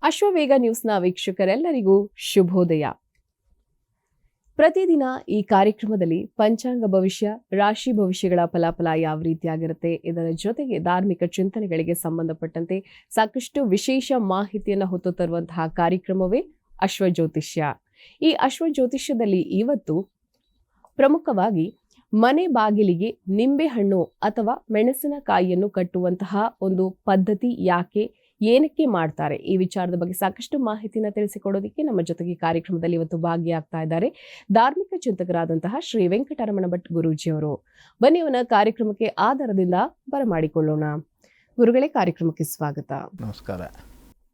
ಅಶ್ವವೇಗ ನ್ಯೂಸ್ನ ವೀಕ್ಷಕರೆಲ್ಲರಿಗೂ ಶುಭೋದಯ. ಪ್ರತಿದಿನ ಈ ಕಾರ್ಯಕ್ರಮದಲ್ಲಿ ಪಂಚಾಂಗ ಭವಿಷ್ಯ, ರಾಶಿ ಭವಿಷ್ಯಗಳ ಫಲಾಫಲ ಯಾವ ರೀತಿಯಾಗಿರುತ್ತೆ, ಇದರ ಜೊತೆಗೆ ಧಾರ್ಮಿಕ ಚಿಂತನೆಗಳಿಗೆ ಸಂಬಂಧಪಟ್ಟಂತೆ ಸಾಕಷ್ಟು ವಿಶೇಷ ಮಾಹಿತಿಯನ್ನು ಹೊತ್ತು ತರುವಂತಹ ಕಾರ್ಯಕ್ರಮವೇ ಅಶ್ವಜ್ಯೋತಿಷ್ಯ. ಈ ಅಶ್ವಜ್ಯೋತಿಷ್ಯದಲ್ಲಿ ಇವತ್ತು ಪ್ರಮುಖವಾಗಿ ಮನೆ ಬಾಗಿಲಿಗೆ ನಿಂಬೆಹಣ್ಣು ಅಥವಾ ಮೆಣಸಿನಕಾಯಿಯನ್ನು ಕಟ್ಟುವಂತಹ ಒಂದು ಪದ್ಧತಿ ಯಾಕೆ, ಏನಕ್ಕೆ ಮಾಡ್ತಾರೆ, ಈ ವಿಚಾರದ ಬಗ್ಗೆ ಸಾಕಷ್ಟು ಮಾಹಿತಿನ ತಿಳಿಸಿಕೊಡೋದಕ್ಕೆ ನಮ್ಮ ಜೊತೆಗೆ ಕಾರ್ಯಕ್ರಮದಲ್ಲಿ ಇವತ್ತು ಭಾಗಿಯಾಗ್ತಾ ಇದ್ದಾರೆ ಧಾರ್ಮಿಕ ಚಿಂತಕರಾದಂತಹ ಶ್ರೀ ವೆಂಕಟರಮಣ ಭಟ್ ಗುರೂಜಿಯವರು. ಬನ್ನಿ ಅವನ ಕಾರ್ಯಕ್ರಮಕ್ಕೆ ಆಧಾರದಿಂದ ಬರಮಾಡಿಕೊಳ್ಳೋಣ. ಗುರುಗಳೇ, ಕಾರ್ಯಕ್ರಮಕ್ಕೆ ಸ್ವಾಗತ. ನಮಸ್ಕಾರ.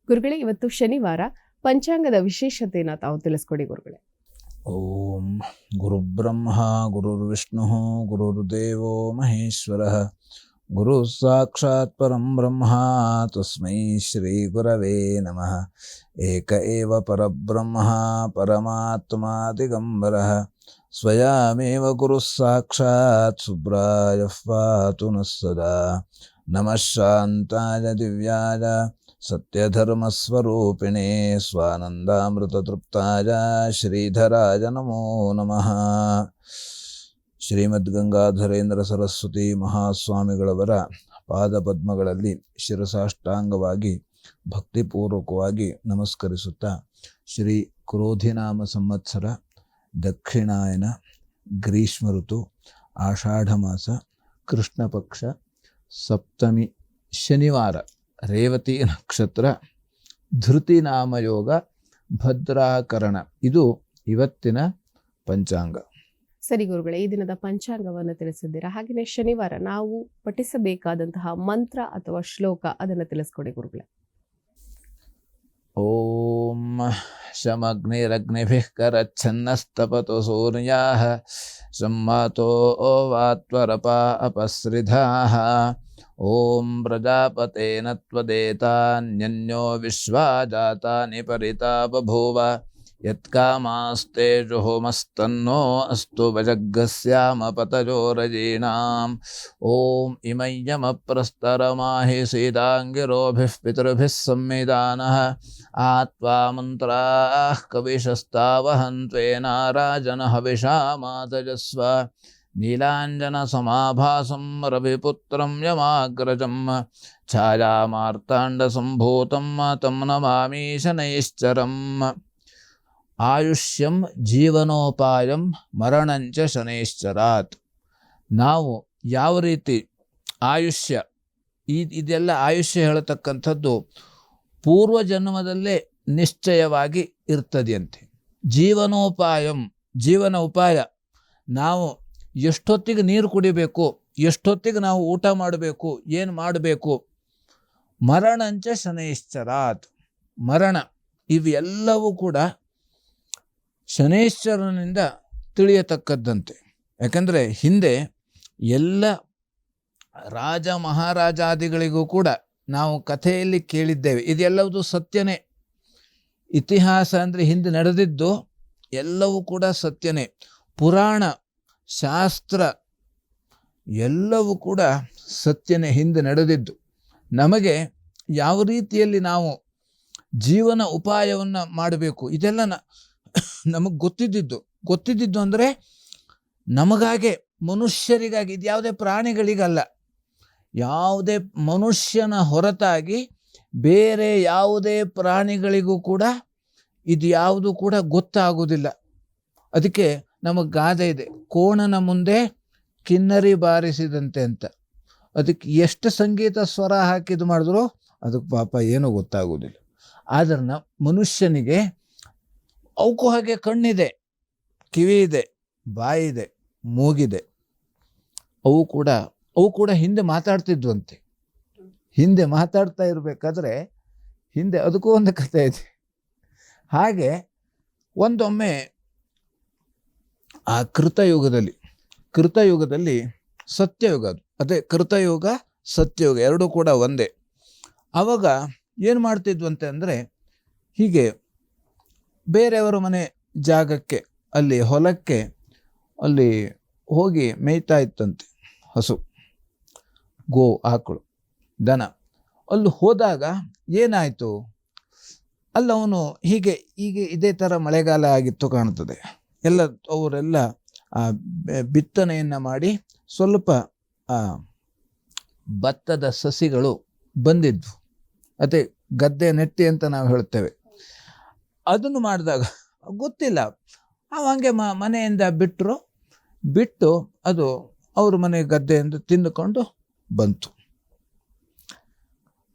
ಗುರುಗಳೇ, ಇವತ್ತು ಶನಿವಾರ, ಪಂಚಾಂಗದ ವಿಶೇಷತೆಯನ್ನು ತಾವು ತಿಳಿಸ್ಕೊಡಿ ಗುರುಗಳೇ. ಓಂ ಗುರುಬ್ರಹ್ಮ ಗುರುರ್ವಿಷ್ಣು ಗುರುರ್ದೇವೋ ಮಹೇಶ್ವರಃ ಗುರು ಸಾಕ್ಷಾತ್ ಪರಂ ಬ್ರಹ್ಮ ತಸ್ಮೈ ಶ್ರೀ ಗುರವೇ ನಮಃ. ಏಕ ಏವ ಪರಬ್ರಹ್ಮ ಪರಮಾತ್ಮ ದಿಗಂಬರಃ ಸ್ವಯಮೇವ ಗುರು ಸಾಕ್ಷಾತ್ ಶುಭ್ರಾಯ ಪಾತು ನಃ ಸದಾ. ನಮಃ ಶಾಂತಾಯ ದಿವ್ಯಾಯ ಸತ್ಯಧರ್ಮಸ್ವರೂಪಿಣೇ ಸ್ವಾನಂದಾಮೃತತೃಪ್ತಾಯ ಶ್ರೀಧರಾಯ ನಮೋ ನಮಃ. ಶ್ರೀಮದ್ಗಂಗಾಧರೇಂದ್ರ ಸರಸ್ವತಿ ಮಹಾಸ್ವಾಮಿಗಳವರ ಪಾದಪದ್ಮಗಳಲ್ಲಿ ಶಿರಸಾಷ್ಟಾಂಗವಾಗಿ ಭಕ್ತಿಪೂರ್ವಕವಾಗಿ ನಮಸ್ಕರಿಸುತ್ತಾ, ಶ್ರೀ ಕ್ರೋಧಿನಾಮ ಸಂವತ್ಸರ ದಕ್ಷಿಣಾಯನ ಗ್ರೀಷ್ಮ ಋತು ಆಷಾಢ ಮಾಸ ಕೃಷ್ಣ ಪಕ್ಷ ಸಪ್ತಮಿ ಶನಿವಾರ, ರೇವತಿ ನಕ್ಷತ್ರ, ಧೃತಿ ನಾಮಯೋಗ, ಭದ್ರಾಕರಣ. ಇದು ಇವತ್ತಿನ ಪಂಚಾಂಗ. ಸರಿ ಗುರುಗಳೇ, ಈ ದಿನದ ಪಂಚಾಂಗವನ್ನು ತಿಳಿಸಿದ್ದೀರಾ. ಹಾಗೆಯೇ ಶನಿವಾರ ನಾವು ಪಠಿಸಬೇಕಾದಂತಹ ಮಂತ್ರ ಅಥವಾ ಶ್ಲೋಕ ಅದನ್ನು ತಿಳಿಸ್ಕೊಡಿ ಗುರುಗಳೇ. ಓಂ ಶಮಗ್ನಿರಗ್ನಿಭಿಃ ಕರಚ್ಛನ್ನಸ್ತಪತೋ ಸೂರ್ಯಾಃ ಸಂಮಾತೋ ವಾತ್ವರಪಾ ಅಪಸ್ರಿಧಾಃ. ಓಂ ಪ್ರಜಾಪತೇನ ತ್ವದೇತಾನ್ಯನ್ಯೋ ವಿಶ್ವಾ ಜಾತಾನಿ ಪರಿತಾ ಬಭೂವ ಯತ್ಕಾಮಾಸ್ತೆ ಜುಹುಮಸ್ತನ್ನೋ ಅಸ್ತು ಭಜಗ್ಗಸ್ಯಾಮ ಪತಜೋರಜೀಣಾಂ. ಓಂ ಇಮಯ್ಯಮಪ್ರಸ್ತರಮಾಹಿ ಸೀದಾಂಗಿರೋಭಿಃ ಪಿತೃಭಿಃ ಸಂವಿಧಾನಃ ಆತ್ವಾ ಮಂತ್ರಾಃ ಕವಿಶಸ್ತಾವಹನ್ತ್ವೇನ ರಾಜನ ಹವಿಷಾ ಮಾತಜಸ್ವ. ನೀಲಾಂಜನ ಸಮಾಭಾಸಂ ರವಿಪುತ್ರಂ ಯಮಾಗ್ರಜಂ ಛಾಯಾಮಾರ್ತಾಂಡ ಸಂಭೂತಂ ತಂ ನಮಾಮಿ ಶನೈಶ್ಚರಂ. ಆಯುಷ್ಯಂ ಜೀವನೋಪಾಯಂ ಮರಣಂಚ ಶನೈಶ್ಚರಾತ್. ನಾವು ಯಾವ ರೀತಿ ಆಯುಷ್ಯ, ಇದೆಲ್ಲ ಆಯುಷ್ಯ ಹೇಳತಕ್ಕಂಥದ್ದು ಪೂರ್ವಜನ್ಮದಲ್ಲೇ ನಿಶ್ಚಯವಾಗಿ ಇರ್ತದೆಯಂತೆ. ಜೀವನೋಪಾಯಂ, ಜೀವನ ಉಪಾಯ, ನಾವು ಎಷ್ಟೊತ್ತಿಗೆ ನೀರು ಕುಡಿಬೇಕು, ಎಷ್ಟೊತ್ತಿಗೆ ನಾವು ಊಟ ಮಾಡಬೇಕು, ಏನು ಮಾಡಬೇಕು. ಮರಣಂಚ ಶನೈಶ್ಚರಾತ್, ಮರಣ, ಇವೆಲ್ಲವೂ ಕೂಡ ಶನೈಶ್ಚರನಿಂದ ತಿಳಿಯತಕ್ಕದ್ದಂತೆ. ಯಾಕಂದರೆ ಹಿಂದೆ ಎಲ್ಲ ರಾಜ ಮಹಾರಾಜಾದಿಗಳಿಗೂ ಕೂಡ ನಾವು ಕಥೆಯಲ್ಲಿ ಕೇಳಿದ್ದೇವೆ, ಇದೆಲ್ಲವೂ ಸತ್ಯನೇ. ಇತಿಹಾಸ ಅಂದರೆ ಹಿಂದೆ ನಡೆದಿದ್ದು ಎಲ್ಲವೂ ಕೂಡ ಸತ್ಯನೇ. ಪುರಾಣ ಶಾಸ್ತ್ರ ಎಲ್ಲವೂ ಕೂಡ ಸತ್ಯನೇ ಹಿಂದೆ ನಡೆದಿದ್ದು. ನಮಗೆ ಯಾವ ರೀತಿಯಲ್ಲಿ ನಾವು ಜೀವನ ಉಪಾಯವನ್ನು ಮಾಡಬೇಕು ಇದೆಲ್ಲ ನಮಗೆ ಗೊತ್ತಿದ್ದಿದ್ದು ಅಂದರೆ ನಮಗಾಗೆ, ಮನುಷ್ಯರಿಗಾಗಿ. ಇದು ಯಾವುದೇ ಪ್ರಾಣಿಗಳಿಗಲ್ಲ, ಯಾವುದೇ ಮನುಷ್ಯನ ಹೊರತಾಗಿ ಬೇರೆ ಯಾವುದೇ ಪ್ರಾಣಿಗಳಿಗೂ ಕೂಡ ಇದು ಯಾವುದು ಕೂಡ ಗೊತ್ತಾಗುವುದಿಲ್ಲ. ಅದಕ್ಕೆ ನಮಗೆ ಗಾದೆ ಇದೆ, ಕೋಣನ ಮುಂದೆ ಕಿನ್ನರಿ ಬಾರಿಸಿದಂತೆ ಅಂತ. ಅದಕ್ಕೆ ಎಷ್ಟು ಸಂಗೀತ ಸ್ವರ ಹಾಕಿದ್ದು ಮಾಡಿದ್ರು ಅದಕ್ಕೆ ಪಾಪ ಏನೂ ಗೊತ್ತಾಗೋದಿಲ್ಲ. ಆದರೆ ಮನುಷ್ಯನಿಗೆ ಅವಕ್ಕೂ ಹಾಗೆ ಕಣ್ಣಿದೆ, ಕಿವಿ ಇದೆ, ಬಾಯಿ ಇದೆ, ಮೂಗಿದೆ. ಅವು ಕೂಡ ಹಿಂದೆ ಮಾತಾಡ್ತಿದ್ವಂತೆ. ಹಿಂದೆ ಮಾತಾಡ್ತಾ ಇರಬೇಕಾದ್ರೆ ಹಿಂದೆ ಅದಕ್ಕೂ ಒಂದು ಕಥೆ ಇದೆ. ಹಾಗೆ ಒಂದೊಮ್ಮೆ ಆ ಕೃತಯುಗದಲ್ಲಿ ಸತ್ಯಯುಗ, ಅದೇ ಕೃತಯುಗ ಸತ್ಯಯುಗ ಎರಡೂ ಕೂಡ ಒಂದೇ. ಆವಾಗ ಏನು ಮಾಡ್ತಿದ್ವಂತೆ ಅಂದರೆ, ಹೀಗೆ ಬೇರೆಯವರ ಮನೆ ಜಾಗಕ್ಕೆ, ಅಲ್ಲಿ ಹೊಲಕ್ಕೆ ಅಲ್ಲಿ ಹೋಗಿ ಮೇಯ್ತಾ ಇತ್ತಂತೆ ಹಸು, ಗೋ, ಆಕಳು, ದನ. ಅಲ್ಲಿ ಹೋದಾಗ ಏನಾಯಿತು, ಅಲ್ಲವನು ಹೀಗೆ ಇದೇ ಥರ ಮಳೆಗಾಲ ಆಗಿತ್ತು ಕಾಣ್ತದೆ. ಅವರೆಲ್ಲ ಬಿತ್ತನೆಯನ್ನು ಮಾಡಿ ಸ್ವಲ್ಪ ಭತ್ತದ ಸಸಿಗಳು ಬಂದಿದ್ವು. ಅದೇ ಗದ್ದೆ ನೆಟ್ಟಿ ಅಂತ ನಾವು ಹೇಳ್ತೇವೆ. ಅದನ್ನು ಮಾಡಿದಾಗ ಗೊತ್ತಿಲ್ಲ, ಹಂಗೆ ಮನೆಯಿಂದ ಬಿಟ್ಟು ಅದು ಅವ್ರ ಮನೆ ಗದ್ದೆಯಿಂದ ತಿಂದುಕೊಂಡು ಬಂತು.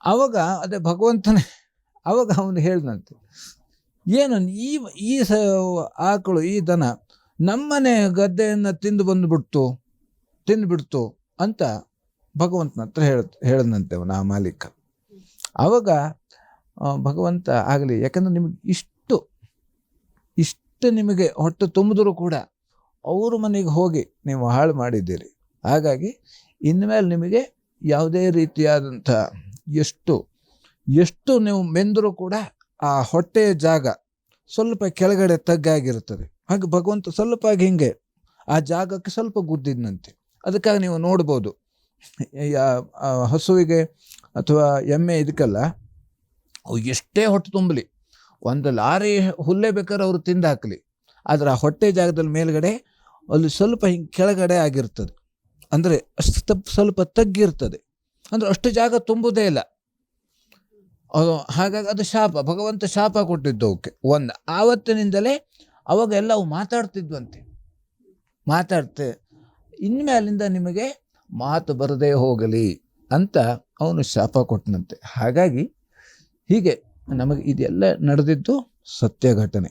ಆವಾಗ ಅದೇ ಭಗವಂತನೇ ಆವಾಗ ಅವನು ಹೇಳಿದಂತೆ, ಏನು ಈ ಆಕಳು ಈ ದನ ನಮ್ಮನೆ ಗದ್ದೆಯನ್ನು ತಿಂದುಬಿಡ್ತು ಅಂತ ಭಗವಂತನ ಹತ್ರ ಹೇಳಿದಂತೆ ಅವನು ಆ ಮಾಲೀಕ. ಆವಾಗ ಭಗವಂತ ಆಗಲಿ, ಯಾಕಂದ್ರೆ ನಿಮಗೆ ಇಷ್ಟು ನಿಮಗೆ ಹೊಟ್ಟೆ ತುಂಬಿದ್ರೂ ಕೂಡ ಅವ್ರ ಮನೆಗೆ ಹೋಗಿ ನೀವು ಹಾಳು ಮಾಡಿದ್ದೀರಿ. ಹಾಗಾಗಿ ಇನ್ಮೇಲೆ ನಿಮಗೆ ಯಾವುದೇ ರೀತಿಯಾದಂಥ ಎಷ್ಟು ನೀವು ಮೆಂದರೂ ಕೂಡ ಆ ಹೊಟ್ಟೆಯ ಜಾಗ ಸ್ವಲ್ಪ ಕೆಳಗಡೆ ತಗ್ಗಾಗಿರುತ್ತದೆ. ಹಾಗೆ ಭಗವಂತ ಸ್ವಲ್ಪ ಹಿಂಗೆ ಆ ಜಾಗಕ್ಕೆ ಸ್ವಲ್ಪ ಗುದ್ದಿದ್ನಂತೆ. ಅದಕ್ಕಾಗಿ ನೀವು ನೋಡ್ಬೋದು, ಹಸುವಿಗೆ ಅಥವಾ ಎಮ್ಮೆ ಇದಕ್ಕೆಲ್ಲ ಅವು ಎಷ್ಟೇ ಹೊಟ್ಟೆ ತುಂಬಲಿ, ಒಂದು ಲಾರಿ ಹುಲ್ಲೇ ಬೇಕಾದ್ರೆ ಅವರು ತಿಂದು ಹಾಕಲಿ, ಆದರೆ ಆ ಹೊಟ್ಟೆ ಜಾಗದಲ್ಲಿ ಮೇಲ್ಗಡೆ ಅಲ್ಲಿ ಸ್ವಲ್ಪ ಹಿಂಗೆ ಕೆಳಗಡೆ ಆಗಿರ್ತದೆ. ಅಂದರೆ ಅಷ್ಟು ಸ್ವಲ್ಪ ತಗ್ಗಿರ್ತದೆ, ಅಂದರೆ ಅಷ್ಟು ಜಾಗ ತುಂಬುವುದೇ ಇಲ್ಲ ಅದು. ಹಾಗಾಗಿ ಅದು ಶಾಪ, ಭಗವಂತ ಶಾಪ ಕೊಟ್ಟಿದ್ದು ಅವಕ್ಕೆ. ಆವತ್ತಿನಿಂದಲೇ ಅವಾಗ ಎಲ್ಲ ಅವು ಮಾತಾಡ್ತಿದ್ವಂತೆ. ಇನ್ಮೇಲಿಂದ ನಿಮಗೆ ಮಾತು ಬರದೇ ಹೋಗಲಿ ಅಂತ ಅವನು ಶಾಪ ಕೊಟ್ಟನಂತೆ. ಹಾಗಾಗಿ ಹೀಗೆ ನಮಗೆ ಇದೆಲ್ಲ ನಡೆದಿದ್ದು ಸತ್ಯ ಘಟನೆ.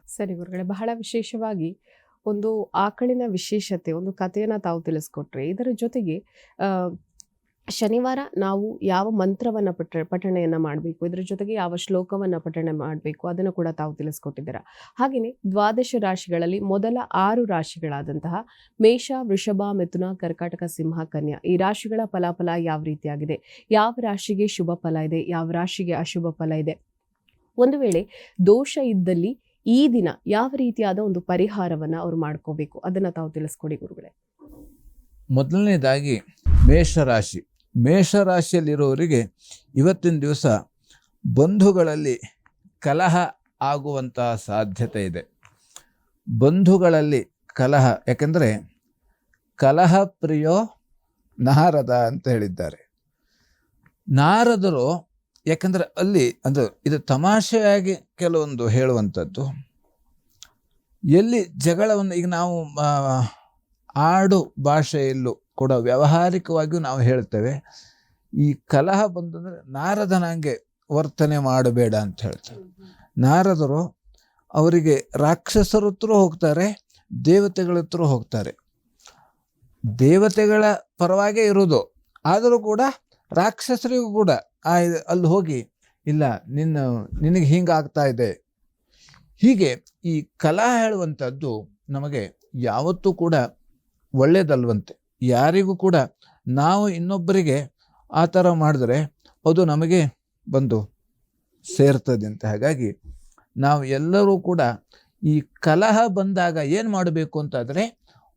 ಸರಿ ಗುರುಗಳೇ, ಬಹಳ ವಿಶೇಷವಾಗಿ ಒಂದು ಆಕಳಿನ ವಿಶೇಷತೆ, ಒಂದು ಕಥೆಯನ್ನು ತಾವು ತಿಳಿಸ್ಕೊಟ್ರೆ. ಇದರ ಜೊತೆಗೆ ಶನಿವಾರ ನಾವು ಯಾವ ಮಂತ್ರವನ್ನು ಪಠಣೆಯನ್ನು ಮಾಡಬೇಕು, ಇದರ ಜೊತೆಗೆ ಯಾವ ಶ್ಲೋಕವನ್ನು ಪಠಣೆ ಮಾಡಬೇಕು ಅದನ್ನು ಕೂಡ ತಾವು ತಿಳಿಸ್ಕೊಟ್ಟಿದ್ದೀರಾ. ಹಾಗೆಯೇ 12 ರಾಶಿಗಳಲ್ಲಿ ಮೊದಲ 6 ರಾಶಿಗಳಾದಂತಹ ಮೇಷ, ವೃಷಭ, ಮಿಥುನ, ಕರ್ಕಾಟಕ, ಸಿಂಹ, ಕನ್ಯಾ ಈ ರಾಶಿಗಳ ಫಲಾಫಲ ಯಾವ ರೀತಿಯಾಗಿದೆ, ಯಾವ ರಾಶಿಗೆ ಶುಭ ಫಲ ಇದೆ, ಯಾವ ರಾಶಿಗೆ ಅಶುಭ ಫಲ ಇದೆ, ಒಂದು ವೇಳೆ ದೋಷ ಇದ್ದಲ್ಲಿ ಈ ದಿನ ಯಾವ ರೀತಿಯಾದ ಒಂದು ಪರಿಹಾರವನ್ನು ಅವರು ಮಾಡ್ಕೋಬೇಕು ಅದನ್ನು ತಾವು ತಿಳಿಸ್ಕೊಡಿ ಗುರುಗಳೇ. ಮೊದಲನೇದಾಗಿ ಮೇಷರಾಶಿಯಲ್ಲಿರೋರಿಗೆ ಇವತ್ತಿನ ದಿವಸ ಬಂಧುಗಳಲ್ಲಿ ಕಲಹ ಆಗುವಂಥ ಸಾಧ್ಯತೆ ಇದೆ. ಬಂಧುಗಳಲ್ಲಿ ಕಲಹ, ಯಾಕೆಂದರೆ ಕಲಹ ಪ್ರಿಯೋ ನಾರದ ಅಂತ ಹೇಳಿದ್ದಾರೆ. ನಾರದರು ಯಾಕಂದರೆ ಅಲ್ಲಿ ಇದು ತಮಾಷೆಯಾಗಿ ಕೆಲವೊಂದು ಹೇಳುವಂಥದ್ದು. ಎಲ್ಲಿ ಜಗಳವನ್ನು, ಈಗ ನಾವು ಆಡು ಭಾಷೆಯಲ್ಲೂ ಕೂಡ ವ್ಯಾವಹಾರಿಕವಾಗಿಯೂ ನಾವು ಹೇಳ್ತೇವೆ, ಈ ಕಲಹ ಬಂದಂದರೆ ನಾರದನಂಗೆ ವರ್ತನೆ ಮಾಡಬೇಡ ಅಂತ ಹೇಳ್ತಾರೆ. ನಾರದರು ಅವರಿಗೆ ರಾಕ್ಷಸರ ಹತ್ರ ಹೋಗ್ತಾರೆ, ದೇವತೆಗಳ ಹತ್ರ ಹೋಗ್ತಾರೆ. ದೇವತೆಗಳ ಪರವಾಗೇ ಇರೋದು, ಆದರೂ ಕೂಡ ರಾಕ್ಷಸರಿಗೂ ಕೂಡ ಅಲ್ಲಿ ಹೋಗಿ ಇಲ್ಲ ನಿನಗೆ ಹಿಂಗಾಗ್ತಾ ಇದೆ. ಹೀಗೆ ಈ ಕಲಹ ಹೇಳುವಂಥದ್ದು ನಮಗೆ ಯಾವತ್ತೂ ಕೂಡ ಒಳ್ಳೆಯದಲ್ವಂತೆ. ಯಾರಿಗೂ ಕೂಡ ನಾವು ಇನ್ನೊಬ್ಬರಿಗೆ ಆ ಥರ ಮಾಡಿದ್ರೆ ಅದು ನಮಗೆ ಬಂದು ಸೇರ್ತದೆ ಅಂತ. ಹಾಗಾಗಿ ನಾವು ಎಲ್ಲರೂ ಕೂಡ ಈ ಕಲಹ ಬಂದಾಗ ಏನು ಮಾಡಬೇಕು ಅಂತಾದರೆ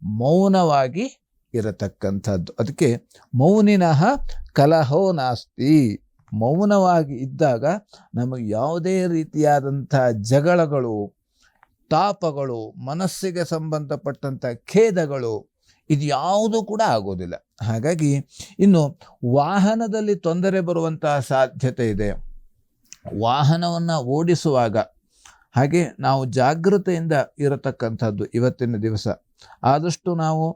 ಮೌನವಾಗಿ ಇರತಕ್ಕಂಥದ್ದು. ಅದಕ್ಕೆ ಮೌನಿನಃ ಕಲಹೋ ನಾಸ್ತಿ. ಮೌನವಾಗಿ ಇದ್ದಾಗ ನಮಗೆ ಯಾವುದೇ ರೀತಿಯಾದಂಥ ಜಗಳಗಳು, ತಾಪಗಳು, ಮನಸ್ಸಿಗೆ ಸಂಬಂಧಪಟ್ಟಂಥ ಖೇದಗಳು ಇದು ಯಾವುದೂ ಕೂಡ ಆಗೋದಿಲ್ಲ. ಹಾಗಾಗಿ ಇನ್ನು ವಾಹನದಲ್ಲಿ ತೊಂದರೆ ಬರುವಂತಹ ಸಾಧ್ಯತೆ ಇದೆ. ವಾಹನವನ್ನು ಓಡಿಸುವಾಗ ಹಾಗೆ ನಾವು ಜಾಗೃತೆಯಿಂದ ಇರತಕ್ಕಂಥದ್ದು ಇವತ್ತಿನ ದಿವಸ. ಆದಷ್ಟು ನಾವು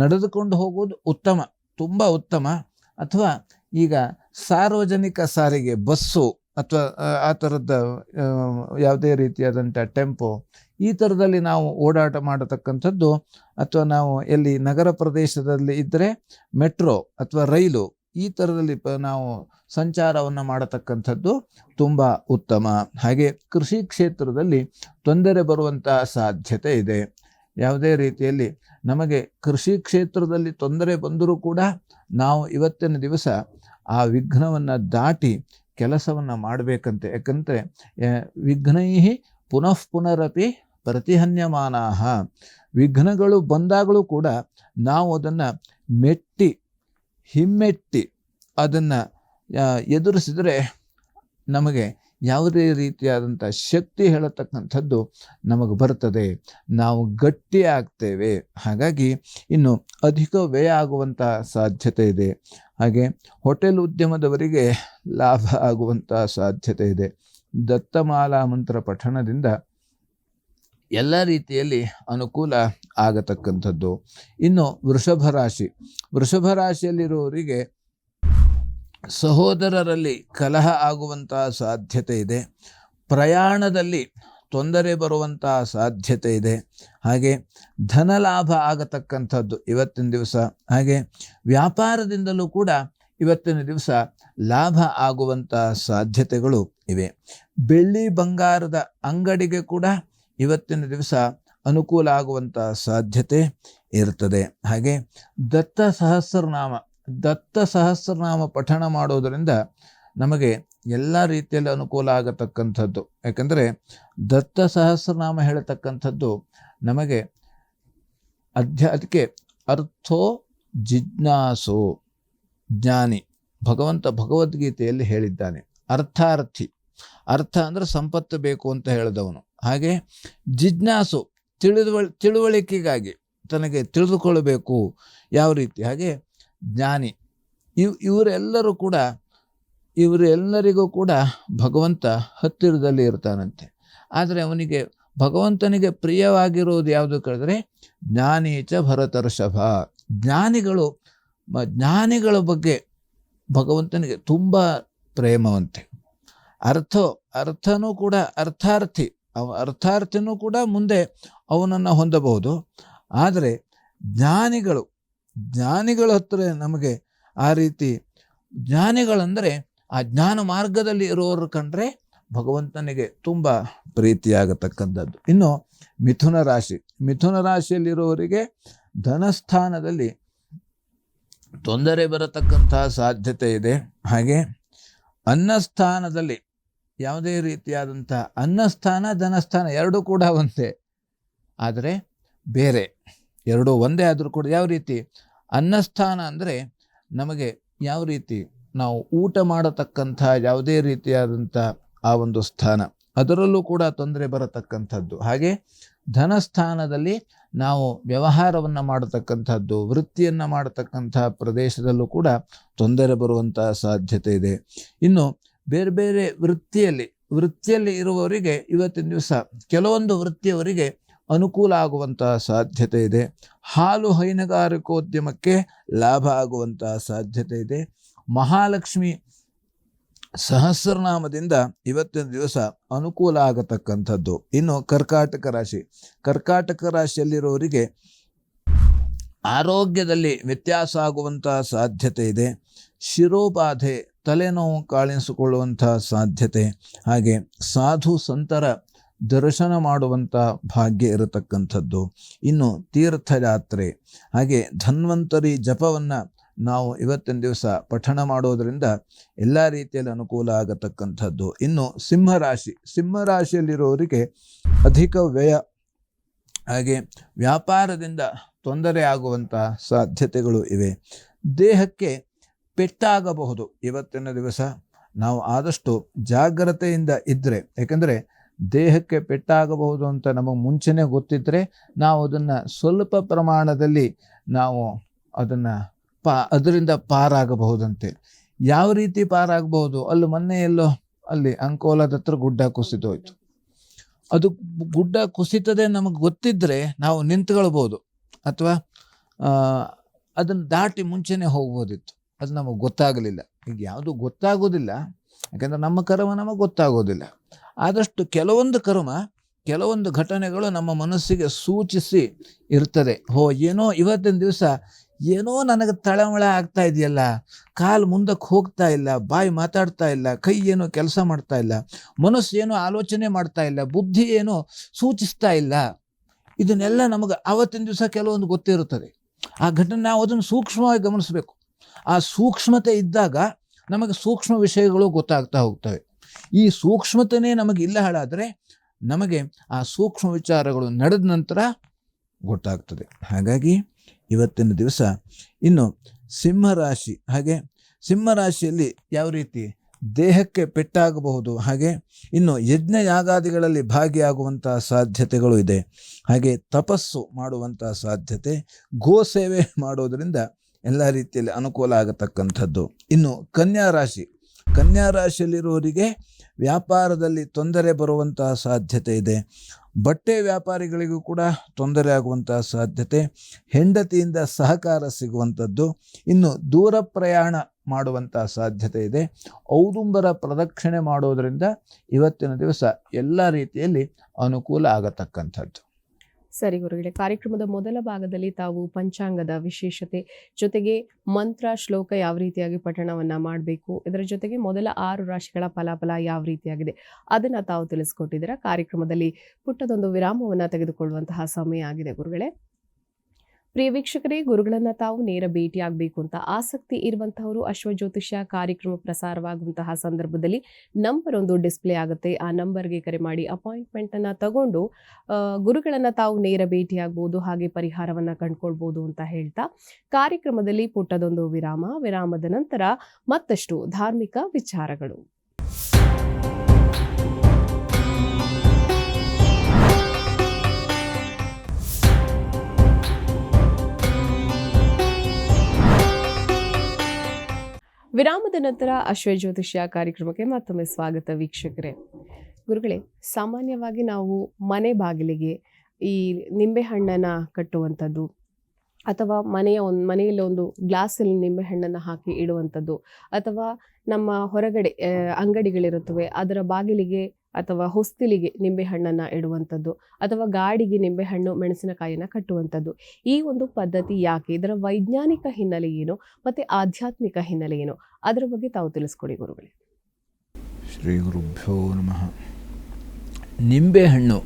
ನಡೆದುಕೊಂಡು ಹೋಗೋದು ಉತ್ತಮ, ತುಂಬ ಉತ್ತಮ. ಅಥವಾ ಈಗ ಸಾರ್ವಜನಿಕ ಸಾರಿಗೆ, ಬಸ್ಸು ಅಥವಾ ಆ ಥರದ ಯಾವುದೇ ರೀತಿಯಾದಂಥ ಟೆಂಪೋ ಈ ಥರದಲ್ಲಿ ನಾವು ಓಡಾಟ ಮಾಡತಕ್ಕಂಥದ್ದು, ಅಥವಾ ನಾವು ಎಲ್ಲಿ ನಗರ ಪ್ರದೇಶದಲ್ಲಿ ಇದ್ದರೆ ಮೆಟ್ರೋ ಅಥವಾ ರೈಲು ಈ ಥರದಲ್ಲಿ ನಾವು ಸಂಚಾರವನ್ನು ಮಾಡತಕ್ಕಂಥದ್ದು ತುಂಬ ಉತ್ತಮ. ಹಾಗೆ ಕೃಷಿ ಕ್ಷೇತ್ರದಲ್ಲಿ ತೊಂದರೆ ಬರುವಂತಹ ಸಾಧ್ಯತೆ ಇದೆ. ಯಾವುದೇ ರೀತಿಯಲ್ಲಿ ನಮಗೆ ಕೃಷಿ ಕ್ಷೇತ್ರದಲ್ಲಿ ತೊಂದರೆ ಬಂದರೂ ಕೂಡ ನಾವು ಇವತ್ತಿನ ದಿವಸ ಆ ವಿಘ್ನವನ್ನು ದಾಟಿ ಕೆಲಸವನ್ನು ಮಾಡಬೇಕಂತೆ. ಯಾಕಂದರೆ ವಿಘ್ನೈ ಪುನಃ ಪುನರಪಿ ಪ್ರತಿಹನ್ಯಮಾನಾಹ. ವಿಘ್ನಗಳು ಬಂದಾಗಲೂ ಕೂಡ ನಾವು ಅದನ್ನು ಹಿಮ್ಮೆಟ್ಟಿ ಅದನ್ನು ಎದುರಿಸಿದರೆ ನಮಗೆ ಯಾವುದೇ ರೀತಿಯಾದಂಥ ಶಕ್ತಿ ಹೇಳತಕ್ಕಂಥದ್ದು ನಮಗೆ ಬರ್ತದೆ, ನಾವು ಗಟ್ಟಿ ಆಗ್ತೇವೆ. ಹಾಗಾಗಿ ಇನ್ನು ಅಧಿಕ ವ್ಯಯ ಆಗುವಂಥ ಸಾಧ್ಯತೆ ಇದೆ. ಹಾಗೆ ಹೋಟೆಲ್ ಉದ್ಯಮದವರಿಗೆ ಲಾಭ ಆಗುವಂಥ ಸಾಧ್ಯತೆ ಇದೆ. ದತ್ತಮಾಲಾ ಮಂತ್ರ ಪಠಣದಿಂದ ಎಲ್ಲ ರೀತಿಯಲ್ಲಿ ಅನುಕೂಲ ಆಗತಕ್ಕಂಥದ್ದು. ಇನ್ನು ವೃಷಭ ರಾಶಿಯಲ್ಲಿರುವವರಿಗೆ ಸಹೋದರರಲ್ಲಿ ಕಲಹ ಆಗುವಂಥ ಸಾಧ್ಯತೆ ಇದೆ. ಪ್ರಯಾಣದಲ್ಲಿ ತೊಂದರೆ ಬರುವಂಥ ಸಾಧ್ಯತೆ ಇದೆ. ಹಾಗೆ ಧನಲಾಭ ಆಗತಕ್ಕಂಥದ್ದು ಇವತ್ತಿನ ದಿವಸ. ಹಾಗೆ ವ್ಯಾಪಾರದಿಂದಲೂ ಕೂಡ ಇವತ್ತಿನ ದಿವಸ ಲಾಭ ಆಗುವಂಥ ಸಾಧ್ಯತೆಗಳು ಇವೆ. ಬೆಳ್ಳಿ ಬಂಗಾರದ ಅಂಗಡಿಗೆ ಕೂಡ ಇವತ್ತಿನ ದಿವಸ ಅನುಕೂಲ ಆಗುವಂಥ ಸಾಧ್ಯತೆ ಇರ್ತದೆ. ಹಾಗೆ ದತ್ತ ಸಹಸ್ರನಾಮ ಪಠಣ ಮಾಡೋದರಿಂದ ನಮಗೆ ಎಲ್ಲ ರೀತಿಯಲ್ಲಿ ಅನುಕೂಲ ಆಗತಕ್ಕಂಥದ್ದು. ಯಾಕಂದರೆ ದತ್ತ ಸಹಸ್ರನಾಮ ಹೇಳತಕ್ಕಂಥದ್ದು ನಮಗೆ ಅದಕ್ಕೆ ಅರ್ಥೋ ಜಿಜ್ಞಾಸೋ, ಜ್ಞಾನಿ. ಭಗವದ್ಗೀತೆಯಲ್ಲಿ ಹೇಳಿದ್ದಾನೆ ಅರ್ಥಾರ್ಥಿ. ಅರ್ಥ ಅಂದರೆ ಸಂಪತ್ತು ಬೇಕು ಅಂತ ಹೇಳಿದವನು. ಹಾಗೆ ಜಿಜ್ಞಾಸು, ತಿಳುವಳಿಕೆಗಾಗಿ ತನಗೆ ತಿಳಿದುಕೊಳ್ಳಬೇಕು ಯಾವ ರೀತಿ. ಹಾಗೆ ಜ್ಞಾನಿ. ಇವರೆಲ್ಲರಿಗೂ ಕೂಡ ಭಗವಂತ ಹತ್ತಿರದಲ್ಲಿ ಇರ್ತಾನಂತೆ. ಆದರೆ ಅವನಿಗೆ ಭಗವಂತನಿಗೆ ಪ್ರಿಯವಾಗಿರುವುದು ಯಾವುದು ಕೇಳಿದ್ರೆ ಜ್ಞಾನೀಚ ಭರತರ್ಷಭ. ಜ್ಞಾನಿಗಳ ಬಗ್ಗೆ ಭಗವಂತನಿಗೆ ತುಂಬ ಪ್ರೇಮವಂತೆ. ಅರ್ಥನೂ ಕೂಡ ಅರ್ಥಾರ್ಥಿನೂ ಕೂಡ ಮುಂದೆ ಅವನನ್ನು ಹೊಂದಬಹುದು. ಆದರೆ ಜ್ಞಾನಿಗಳ ಹತ್ತಿರ ನಮಗೆ ಆ ರೀತಿ ಜ್ಞಾನಿಗಳಂದರೆ ಆ ಜ್ಞಾನ ಮಾರ್ಗದಲ್ಲಿ ಇರೋರು ಕಂಡ್ರೆ ಭಗವಂತನಿಗೆ ತುಂಬ ಪ್ರೀತಿಯಾಗತಕ್ಕಂಥದ್ದು. ಇನ್ನು ಮಿಥುನ ರಾಶಿಯಲ್ಲಿರುವವರಿಗೆ ಧನಸ್ಥಾನದಲ್ಲಿ ತೊಂದರೆ ಬರತಕ್ಕಂತಹ ಸಾಧ್ಯತೆ ಇದೆ. ಹಾಗೆ ಅನ್ನಸ್ಥಾನದಲ್ಲಿ ಯಾವುದೇ ರೀತಿಯಾದಂಥ ಅನ್ನಸ್ಥಾನ ಧನಸ್ಥಾನ ಎರಡೂ ಕೂಡ ಒಂದೇ, ಆದರೆ ಬೇರೆ. ಎರಡೂ ಒಂದೇ ಆದರೂ ಕೂಡ ಯಾವ ರೀತಿ ಅನ್ನಸ್ಥಾನ ಅಂದರೆ ನಮಗೆ ಯಾವ ರೀತಿ ನಾವು ಊಟ ಮಾಡತಕ್ಕಂಥ ಯಾವುದೇ ರೀತಿಯಾದಂಥ ಆ ಒಂದು ಸ್ಥಾನ, ಅದರಲ್ಲೂ ಕೂಡ ತೊಂದರೆ ಬರತಕ್ಕಂಥದ್ದು. ಹಾಗೆ ಧನಸ್ಥಾನದಲ್ಲಿ ನಾವು ವ್ಯವಹಾರವನ್ನು ಮಾಡತಕ್ಕಂಥದ್ದು, ವೃತ್ತಿಯನ್ನು ಮಾಡತಕ್ಕಂಥ ಪ್ರದೇಶದಲ್ಲೂ ಕೂಡ ತೊಂದರೆ ಬರುವಂಥ ಸಾಧ್ಯತೆ ಇದೆ. ಇನ್ನು ಬೇರೆ ಬೇರೆ ವೃತ್ತಿಯಲ್ಲಿ ಇರುವವರಿಗೆ ಇವತ್ತಿನ ದಿವಸ ಕೆಲವೊಂದು ವೃತ್ತಿಯವರಿಗೆ ಅನುಕೂಲ ಆಗುವಂಥ ಸಾಧ್ಯತೆ ಇದೆ. ಹಾಲು ಹೈನುಗಾರಿಕೋದ್ಯಮಕ್ಕೆ ಲಾಭ ಆಗುವಂಥ ಸಾಧ್ಯತೆ ಇದೆ. ಮಹಾಲಕ್ಷ್ಮಿ ಸಹಸ್ರನಾಮದಿಂದ ಇವತ್ತಿನ ದಿವಸ ಅನುಕೂಲ ಆಗತಕ್ಕಂಥದ್ದು. ಇನ್ನು ಕರ್ಕಾಟಕ ರಾಶಿಯಲ್ಲಿರುವವರಿಗೆ ಆರೋಗ್ಯದಲ್ಲಿ ವ್ಯತ್ಯಾಸ ಆಗುವಂಥ ಸಾಧ್ಯತೆ ಇದೆ. ಶಿರೋಬಾಧೆ, ತಲೆನೋವು ಕಾಣಿಸಿಕೊಳ್ಳುವಂಥ ಸಾಧ್ಯತೆ. ಹಾಗೆ ಸಾಧು ಸಂತರ ದರ್ಶನ ಮಾಡುವಂಥ ಭಾಗ್ಯ ಇರತಕ್ಕಂಥದ್ದು. ಇನ್ನು ತೀರ್ಥಯಾತ್ರೆ, ಹಾಗೆ ಧನ್ವಂತರಿ ಜಪವನ್ನು ನಾವು ಇವತ್ತಿನ ದಿವಸ ಪಠಣ ಮಾಡೋದರಿಂದ ಎಲ್ಲ ರೀತಿಯಲ್ಲಿ ಅನುಕೂಲ ಆಗತಕ್ಕಂಥದ್ದು. ಇನ್ನು ಸಿಂಹರಾಶಿಯಲ್ಲಿರುವವರಿಗೆ ಅಧಿಕ ವ್ಯಯ, ಹಾಗೆ ವ್ಯಾಪಾರದಿಂದ ತೊಂದರೆ ಆಗುವಂಥ ಸಾಧ್ಯತೆಗಳು ಇವೆ. ದೇಹಕ್ಕೆ ಪೆಟ್ಟಾಗಬಹುದು. ಇವತ್ತಿನ ದಿವಸ ನಾವು ಆದಷ್ಟು ಜಾಗ್ರತೆಯಿಂದ ಇದ್ದರೆ, ಯಾಕಂದರೆ ದೇಹಕ್ಕೆ ಪೆಟ್ಟಾಗಬಹುದು ಅಂತ ನಮಗೆ ಮುಂಚೆನೇ ಗೊತ್ತಿದ್ದರೆ ನಾವು ಅದನ್ನು ಸ್ವಲ್ಪ ಪ್ರಮಾಣದಲ್ಲಿ ನಾವು ಅದರಿಂದ ಪಾರಾಗಬಹುದಂತೆ. ಯಾವ ರೀತಿ ಪಾರಾಗಬಹುದು? ಅಲ್ಲಿ ಅಂಕೋಲದ ಹತ್ರ ಗುಡ್ಡ ಕುಸಿದೋಯ್ತು. ಅದು ಗುಡ್ಡ ಕುಸಿತದೆ ನಮಗೆ ಗೊತ್ತಿದ್ದರೆ ನಾವು ನಿಂತ್ಕೊಳ್ಬೋದು, ಅಥವಾ ಅದನ್ನು ದಾಟಿ ಮುಂಚೆನೇ ಹೋಗ್ಬೋದಿತ್ತು. ಅದು ನಮಗೆ ಗೊತ್ತಾಗಲಿಲ್ಲ. ಈಗ ಯಾವುದು ಗೊತ್ತಾಗೋದಿಲ್ಲ, ಯಾಕಂದರೆ ನಮ್ಮ ಕರ್ಮ ನಮಗೆ ಗೊತ್ತಾಗೋದಿಲ್ಲ. ಆದಷ್ಟು ಕೆಲವೊಂದು ಘಟನೆಗಳು ನಮ್ಮ ಮನಸ್ಸಿಗೆ ಸೂಚಿಸಿ ಇರ್ತದೆ. ಏನೋ ಇವತ್ತಿನ ದಿವಸ ಏನೋ ನನಗೆ ತಳಮಳ ಆಗ್ತಾ ಇದೆಯಲ್ಲ, ಕಾಲು ಮುಂದಕ್ಕೆ ಹೋಗ್ತಾ ಇಲ್ಲ, ಬಾಯಿ ಮಾತಾಡ್ತಾ ಇಲ್ಲ, ಕೈ ಏನೋ ಕೆಲಸ ಮಾಡ್ತಾ ಇಲ್ಲ, ಮನಸ್ಸು ಏನೋ ಆಲೋಚನೆ ಮಾಡ್ತಾ ಇಲ್ಲ, ಬುದ್ಧಿ ಏನೋ ಸೂಚಿಸ್ತಾ ಇಲ್ಲ. ಇದನ್ನೆಲ್ಲ ನಮಗೆ ಆವತ್ತಿನ ದಿವಸ ಕೆಲವೊಂದು ಗೊತ್ತಿರುತ್ತದೆ. ಆ ಘಟನೆ ನಾವು ಅದನ್ನು ಸೂಕ್ಷ್ಮವಾಗಿ ಗಮನಿಸಬೇಕು. ಆ ಸೂಕ್ಷ್ಮತೆ ಇದ್ದಾಗ ನಮಗೆ ಸೂಕ್ಷ್ಮ ವಿಷಯಗಳು ಗೊತ್ತಾಗ್ತಾ ಹೋಗ್ತವೆ. ಈ ಸೂಕ್ಷ್ಮತೆಯೇ ನಮಗೆ ಇಲ್ಲ ಹಾಳಾದರೆ ನಮಗೆ ಆ ಸೂಕ್ಷ್ಮ ವಿಚಾರಗಳು ನಡೆದ ನಂತರ ಗೊತ್ತಾಗ್ತದೆ. ಹಾಗಾಗಿ ಇವತ್ತಿನ ದಿವಸ ಇನ್ನು ಸಿಂಹರಾಶಿ, ಹಾಗೆ ಸಿಂಹರಾಶಿಯಲ್ಲಿ ಯಾವ ರೀತಿ ದೇಹಕ್ಕೆ ಪೆಟ್ಟಾಗಬಹುದು. ಹಾಗೆ ಇನ್ನು ಯಜ್ಞ ಯಾಗಾದಿಗಳಲ್ಲಿ ಭಾಗಿಯಾಗುವಂಥ ಸಾಧ್ಯತೆಗಳು ಇದೆ. ಹಾಗೆ ತಪಸ್ಸು ಮಾಡುವಂಥ ಸಾಧ್ಯತೆ, ಗೋ ಸೇವೆ ಮಾಡೋದರಿಂದ ಎಲ್ಲ ರೀತಿಯಲ್ಲಿ ಅನುಕೂಲ ಆಗತಕ್ಕಂಥದ್ದು. ಇನ್ನು ಕನ್ಯಾ ರಾಶಿಯಲ್ಲಿರುವವರಿಗೆ ವ್ಯಾಪಾರದಲ್ಲಿ ತೊಂದರೆ ಬರುವಂತಹ ಸಾಧ್ಯತೆ ಇದೆ. ಬಟ್ಟೆ ವ್ಯಾಪಾರಿಗಳಿಗೂ ಕೂಡ ತೊಂದರೆ ಆಗುವಂತಹ ಸಾಧ್ಯತೆ, ಹೆಂಡತಿಯಿಂದ ಸಹಕಾರ ಸಿಗುವಂಥದ್ದು. ಇನ್ನು ದೂರ ಪ್ರಯಾಣ ಮಾಡುವಂಥ ಸಾಧ್ಯತೆ ಇದೆ. ಔದುಂಬರ ಪ್ರದಕ್ಷಿಣೆ ಮಾಡೋದರಿಂದ ಇವತ್ತಿನ ದಿವಸ ಎಲ್ಲ ರೀತಿಯಲ್ಲಿ ಅನುಕೂಲ ಆಗತಕ್ಕಂಥದ್ದು. ಸರಿ ಗುರುಗಳೇ, ಕಾರ್ಯಕ್ರಮದ ಮೊದಲ ಭಾಗದಲ್ಲಿ ತಾವು ಪಂಚಾಂಗದ ವಿಶೇಷತೆ ಜೊತೆಗೆ ಮಂತ್ರ ಶ್ಲೋಕ ಯಾವ ರೀತಿಯಾಗಿ ಪಠಣವನ್ನ ಮಾಡಬೇಕು, ಇದರ ಜೊತೆಗೆ ಮೊದಲ 6 ರಾಶಿಗಳ ಫಲಾಫಲ ಯಾವ ರೀತಿಯಾಗಿದೆ ಅದನ್ನ ತಾವು ತಿಳಿಸ್ಕೊಟ್ಟಿದ್ದೀರಾ. ಕಾರ್ಯಕ್ರಮದಲ್ಲಿ ಪುಟ್ಟದೊಂದು ವಿರಾಮವನ್ನ ತೆಗೆದುಕೊಳ್ಳುವಂತಹ ಸಮಯ ಆಗಿದೆ ಗುರುಗಳೇ. ಪ್ರಿಯ ವೀಕ್ಷಕರೇ, ಗುರುಗಳನ್ನ ತಾವು ನೇರ ಭೇಟಿಯಾಗಬೇಕು ಅಂತ ಆಸಕ್ತಿ ಇರುವಂತಹವರು ಅಶ್ವಜ್ಯೋತಿಷ್ಯ ಕಾರ್ಯಕ್ರಮ ಪ್ರಸಾರವಾಗುವಂತಹ ಸಂದರ್ಭದಲ್ಲಿ ನಂಬರ್ ಒಂದು ಡಿಸ್ಪ್ಲೇ ಆಗುತ್ತೆ. ಆ ನಂಬರ್ಗೆ ಕರೆ ಮಾಡಿ ಅಪಾಯಿಂಟ್ಮೆಂಟ್ ಅನ್ನ ತಗೊಂಡು ಗುರುಗಳನ್ನ ತಾವು ನೇರ ಭೇಟಿಯಾಗಬಹುದು, ಹಾಗೆ ಪರಿಹಾರವನ್ನ ಕಂಡುಕೊಳ್ಬಹುದು ಅಂತ ಹೇಳ್ತಾ ಕಾರ್ಯಕ್ರಮದಲ್ಲಿ ಪುಟ್ಟದೊಂದು ವಿರಾಮದ ನಂತರ ಮತ್ತಷ್ಟು ಧಾರ್ಮಿಕ ವಿಚಾರಗಳು. ವಿರಾಮದ ನಂತರ ಅಶ್ವಜ್ಯೋತಿಷ್ಯ ಕಾರ್ಯಕ್ರಮಕ್ಕೆ ಮತ್ತೊಮ್ಮೆ ಸ್ವಾಗತ ವೀಕ್ಷಕರೇ. ಗುರುಗಳೇ, ಸಾಮಾನ್ಯವಾಗಿ ನಾವು ಮನೆ ಬಾಗಿಲಿಗೆ ಈ ನಿಂಬೆಹಣ್ಣನ್ನು ಕಟ್ಟುವಂಥದ್ದು ಅಥವಾ ಮನೆಯಲ್ಲಿ ಒಂದು ಗ್ಲಾಸಲ್ಲಿ ನಿಂಬೆಹಣ್ಣನ್ನು ಹಾಕಿ ಇಡುವಂಥದ್ದು, ಅಥವಾ ನಮ್ಮ ಹೊರಗಡೆ ಅಂಗಡಿಗಳಿರುತ್ತವೆ ಅದರ ಬಾಗಿಲಿಗೆ ಅಥವಾ ಹೊಸ್ತಿಲಿಗೆ ನಿಂಬೆಹಣ್ಣನ್ನು ಇಡುವಂಥದ್ದು, ಅಥವಾ ಗಾಡಿಗೆ ನಿಂಬೆಹಣ್ಣು ಮೆಣಸಿನಕಾಯಿಯನ್ನು ಕಟ್ಟುವಂಥದ್ದು, ಈ ಒಂದು ಪದ್ಧತಿ ಯಾಕೆ, ಇದರ ವೈಜ್ಞಾನಿಕ ಹಿನ್ನೆಲೆ ಏನು ಮತ್ತು ಆಧ್ಯಾತ್ಮಿಕ ಹಿನ್ನೆಲೆ ಏನು, ಅದರ ಬಗ್ಗೆ ತಾವು ತಿಳಿಸ್ಕೊಡಿ ಗುರುಗಳೇ. ಶ್ರೀ ಗುರುಭ್ಯೋ ನಮಃ. ನಿಂಬೆಹಣ್ಣು,